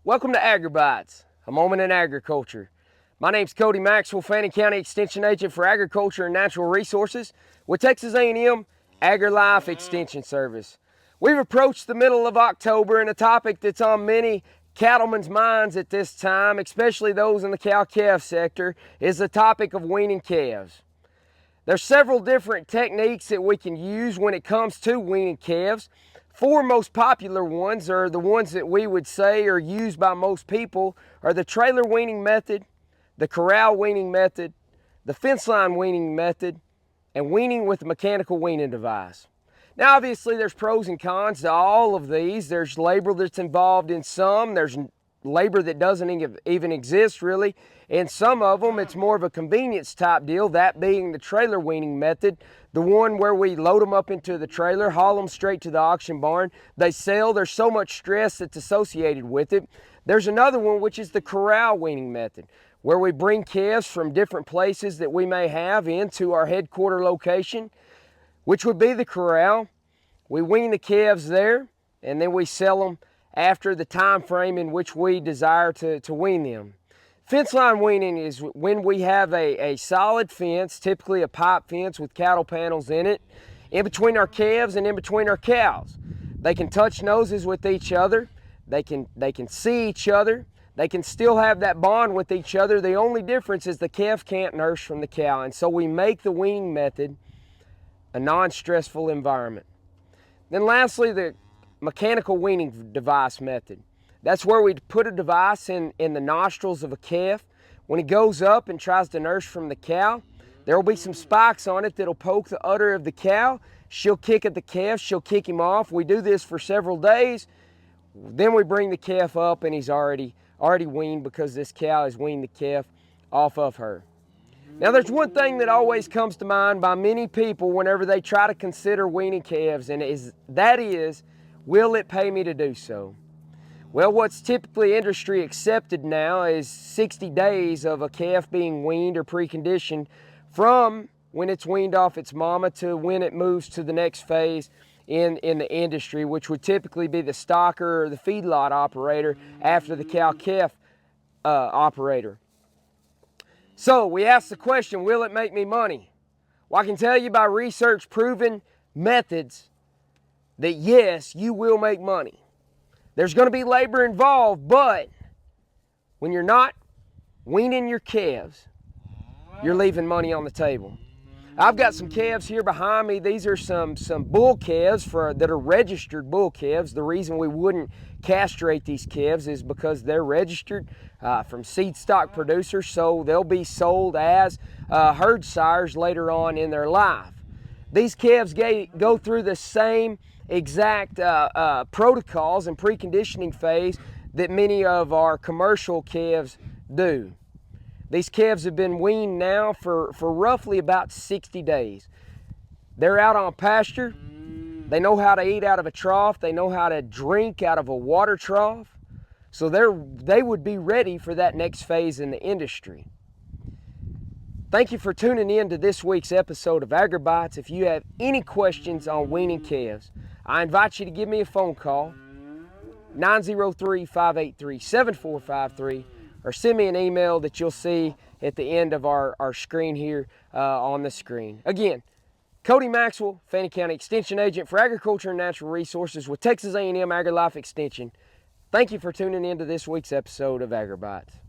Welcome to AgriBytes, a moment in agriculture. My name's Cody Maxwell, Fannin County Extension Agent for Agriculture and Natural Resources with Texas A&M AgriLife Extension Service. We've approached the middle of October, and a topic that's on many cattlemen's minds at this time, especially those in the cow-calf sector, is the topic of weaning calves. There's several different techniques that we can use when it comes to weaning calves. Four most popular ones, are the ones that we would say are used by most people, are the trailer weaning method, the corral weaning method, the fenceline weaning method, and weaning with a mechanical weaning device. Now obviously there's pros and cons to all of these. There's labor that's involved in some, there's labor that doesn't even exist really. In some of them it's more of a convenience type deal, that being the trailer weaning method, the one where we load them up into the trailer, haul them straight to the auction barn. They sell, there's so much stress that's associated with it. There's another one which is the corral weaning method, where we bring calves from different places that we may have into our headquarter location, which would be the corral. We wean the calves there, and then we sell them after the time frame in which we desire to wean them. Fenceline weaning is when we have a solid fence, typically a pipe fence with cattle panels in it, in between our calves and in between our cows. They can touch noses with each other, they can see each other, they can still have that bond with each other. The only difference is the calf can't nurse from the cow, and so we make the weaning method a non-stressful environment. Then lastly, the mechanical weaning device method. That's where we put a device in the nostrils of a calf. When he goes up and tries to nurse from the cow, there will be some spikes on it that'll poke the udder of the cow. She'll kick at the calf, she'll kick him off. We do this for several days. Then we bring the calf up and he's already weaned, because this cow has weaned the calf off of her. Now there's one thing that always comes to mind by many people whenever they try to consider weaning calves, and that is, will it pay me to do so? Well, what's typically industry accepted now is 60 days of a calf being weaned or preconditioned from when it's weaned off its mama to when it moves to the next phase in the industry, which would typically be the stocker or the feedlot operator after the cow-calf operator. So we ask the question, will it make me money? Well, I can tell you by research proven methods that yes, you will make money. There's going to be labor involved, but when you're not weaning your calves, you're leaving money on the table. I've got some calves here behind me. These are some bull calves that are registered bull calves. The reason we wouldn't castrate these calves is because they're registered from seed stock producers, so they'll be sold as herd sires later on in their life. These calves go through the same exact protocols and preconditioning phase that many of our commercial calves do. These calves have been weaned now for roughly about 60 days. They're out on pasture. They know how to eat out of a trough. They know how to drink out of a water trough. So they would be ready for that next phase in the industry. Thank you for tuning in to this week's episode of AgriBytes. If you have any questions on weaning calves, I invite you to give me a phone call, 903-583-7453, or send me an email that you'll see at the end of our screen here on the screen. Again, Cody Maxwell, Fannin County Extension Agent for Agriculture and Natural Resources with Texas A&M AgriLife Extension. Thank you for tuning in to this week's episode of AgriBytes.